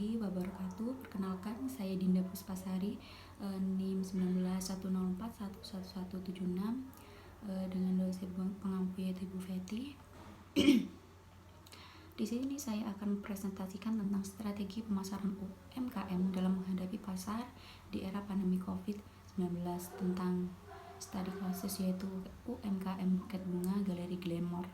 warahmatullahi wabarakatuh. Perkenalkan, saya Dinda Puspasari, NIM 1910411176, dengan dosen pengampu yaitu Ibu Feti. Di sini saya akan presentasikan tentang strategi pemasaran UMKM dalam menghadapi pasar di era pandemi COVID-19 tentang studi kasus yaitu UMKM Buket Bunga Galeri Glamour.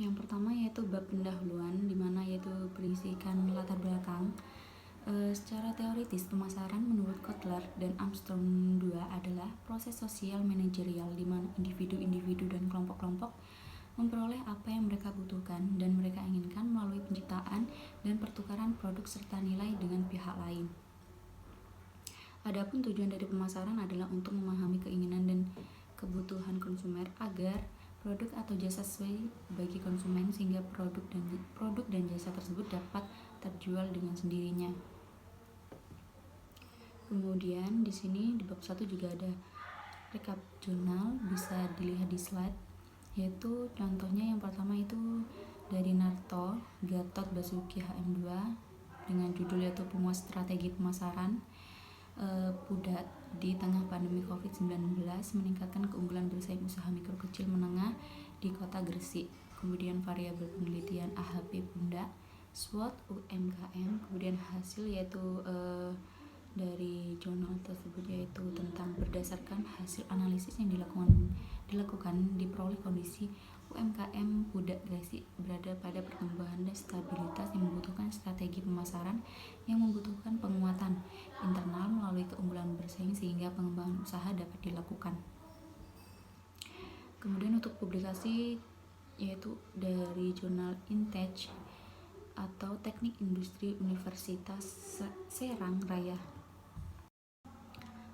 Yang pertama yaitu bab pendahuluan, dimana yaitu berisikan latar belakang. Secara teoritis, pemasaran menurut Kotler dan Armstrong II adalah proses sosial manajerial di mana individu-individu dan kelompok-kelompok memperoleh apa yang mereka butuhkan dan mereka inginkan melalui penciptaan dan pertukaran produk serta nilai dengan pihak lain. Adapun tujuan dari pemasaran adalah untuk memahami keinginan dan kebutuhan konsumer agar produk atau jasa sesuai bagi konsumen sehingga produk dan jasa tersebut dapat terjual dengan sendirinya. Kemudian di sini di bab 1 juga ada rekap jurnal, bisa dilihat di slide, yaitu contohnya yang pertama itu dari Narto Gatot Basuki HM2 dengan judul yaitu Penguas Strategi Pemasaran. Pudat di tengah pandemi COVID-19 meningkatkan keunggulan bersaing usaha mikro kecil menengah di kota Gresik. Kemudian variabel penelitian AHP Pundak, SWOT UMKM, kemudian hasil yaitu dari jurnal tersebut yaitu tentang berdasarkan hasil analisis yang dilakukan diperoleh kondisi UMKM Pudak Gresik berada pada pertumbuhan dan stabilitas yang membutuhkan strategi pemasaran yang membutuhkan penguatan internal melalui keunggulan bersaing sehingga pengembangan usaha dapat dilakukan. Kemudian untuk publikasi yaitu dari jurnal Intech atau Teknik Industri Universitas Serang Raya.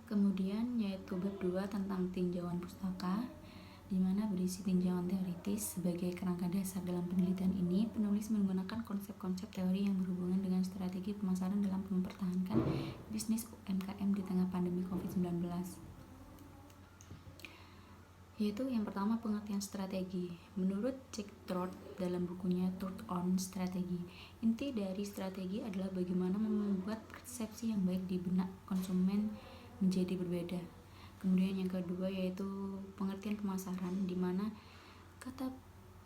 Kemudian yaitu bab 2 tentang tinjauan pustaka, di mana berisi tinjauan teoritis. Sebagai kerangka dasar dalam penelitian ini, penulis menggunakan konsep-konsep teori yang berhubungan dengan strategi pemasaran dalam mempertahankan bisnis UMKM di tengah pandemi COVID-19. Yaitu yang pertama pengertian strategi. Menurut Jack Trout dalam bukunya Truth on Strategy, inti dari strategi adalah bagaimana membuat persepsi yang baik di benak konsumen menjadi berbeda. Kemudian yang kedua yaitu pengertian pemasaran, di mana kata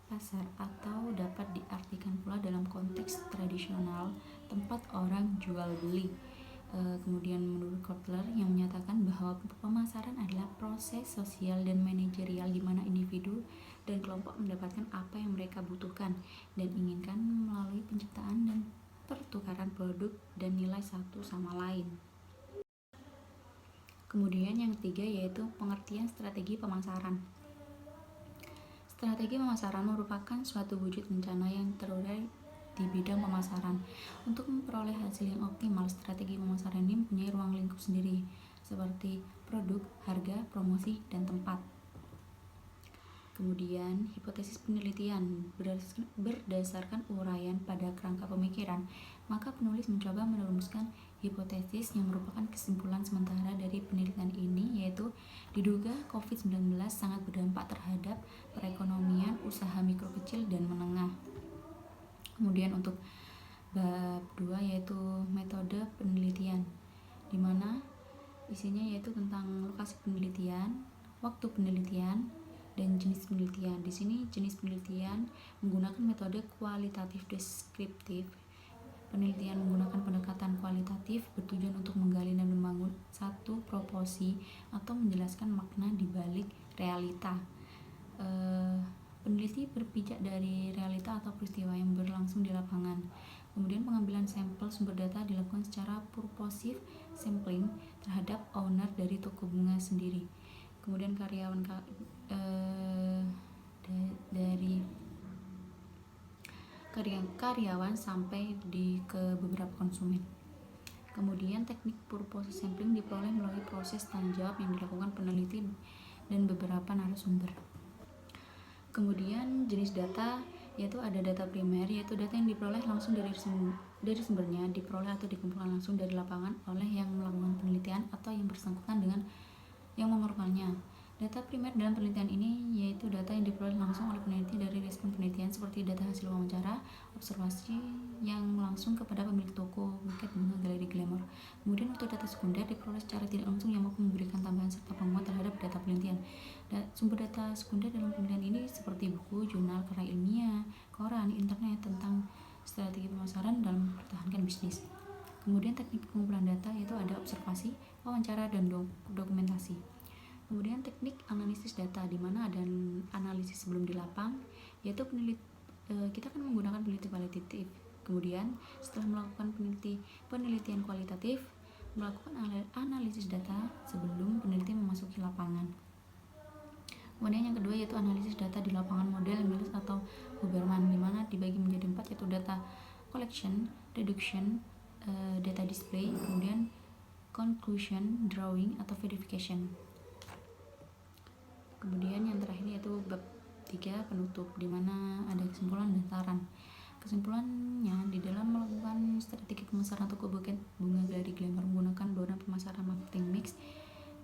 pasar atau dapat diartikan pula dalam konteks tradisional tempat orang jual beli. Kemudian menurut Kotler yang menyatakan bahwa pemasaran adalah proses sosial dan manajerial di mana individu dan kelompok mendapatkan apa yang mereka butuhkan dan inginkan melalui penciptaan dan pertukaran produk dan nilai satu sama lain. Kemudian yang ketiga yaitu pengertian strategi pemasaran. Strategi pemasaran merupakan suatu wujud rencana yang terurai di bidang pemasaran. Untuk memperoleh hasil yang optimal, strategi pemasaran ini mempunyai ruang lingkup sendiri, seperti produk, harga, promosi, dan tempat. Kemudian, hipotesis penelitian berdasarkan uraian pada kerangka pemikiran, maka penulis mencoba merumuskan hipotesis yang merupakan kesimpulan sementara dari penelitian ini, yaitu diduga COVID-19 sangat berdampak terhadap perekonomian usaha mikro kecil dan menengah. Kemudian untuk bab 2 yaitu metode penelitian, di mana isinya yaitu tentang lokasi penelitian, waktu penelitian, dan jenis penelitian. Di sini jenis penelitian menggunakan metode kualitatif deskriptif. Penelitian menggunakan pendekatan kualitatif bertujuan untuk menggali dan membangun satu proporsi atau menjelaskan makna di balik realita. Peneliti berpijak dari realita atau peristiwa yang berlangsung di lapangan. Kemudian pengambilan sampel sumber data dilakukan secara purposive sampling terhadap owner dari toko bunga sendiri. Kemudian karyawan sampai ke beberapa konsumen. Kemudian teknik purposive sampling diperoleh melalui proses tanya jawab yang dilakukan peneliti dan beberapa narasumber. Kemudian jenis data yaitu ada data primer, yaitu data yang diperoleh langsung dari sumbernya, diperoleh atau dikumpulkan langsung dari lapangan oleh yang melakukan penelitian atau yang bersangkutan dengan yang memerlukannya. Data primer dalam penelitian ini yaitu data yang diperoleh langsung oleh peneliti dari respon penelitian seperti data hasil wawancara, observasi yang langsung kepada pemilik toko, buket, bunga, galeri, glamour. Kemudian untuk data sekunder diperoleh secara tidak langsung yang mampu memberikan tambahan serta penguat terhadap data penelitian. Sumber data sekunder dalam penelitian ini seperti buku, jurnal, karya ilmiah, koran, internet tentang strategi pemasaran dalam mempertahankan bisnis. Kemudian teknik pengumpulan data yaitu ada observasi, wawancara, dan dokumentasi. Kemudian teknik analisis data di mana ada analisis sebelum di lapang, yaitu kita akan menggunakan peneliti kualitatif. Kemudian setelah melakukan penelitian kualitatif, melakukan analisis data sebelum peneliti memasuki lapangan. Kemudian yang kedua yaitu analisis data di lapangan model Mills atau Huberman, di mana dibagi menjadi 4 yaitu data collection, reduction, data display, kemudian conclusion, drawing atau verification. Kemudian yang terakhir yaitu bab 3 penutup, di mana ada kesimpulan dan saran. Kesimpulannya, di dalam melakukan strategi pemasaran toko buket, bunga, galeri, glamour menggunakan bahan pemasaran marketing mix.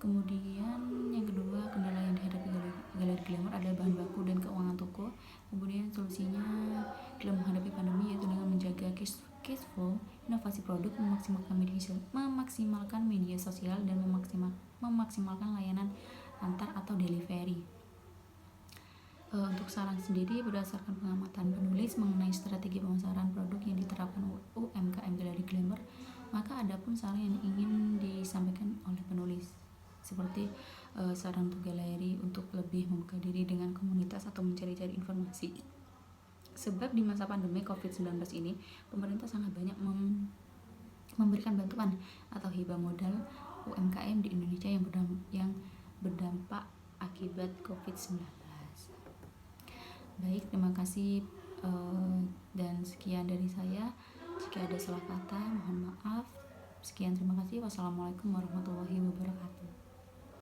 Kemudian yang kedua, kendala yang dihadapi galeri glamour adalah bahan baku dan keuangan toko. Kemudian solusinya dalam menghadapi pandemi yaitu dengan menjaga cash flow, inovasi produk, memaksimalkan media sosial dan memaksimalkan layanan antar atau delivery. Untuk saran sendiri, berdasarkan pengamatan penulis mengenai strategi pemasaran produk yang diterapkan UMKM Galeri Glamour, maka ada pun saran yang ingin disampaikan oleh penulis, seperti saran untuk galeri untuk lebih membuka diri dengan komunitas atau mencari-cari informasi. Sebab di masa pandemi COVID-19 ini, pemerintah sangat banyak memberikan bantuan atau hibah modal UMKM di Indonesia yang berdampak akibat COVID-19. Baik, terima kasih dan sekian dari saya. Jika ada salah kata, mohon maaf. Sekian, terima kasih. Wassalamualaikum warahmatullahi wabarakatuh.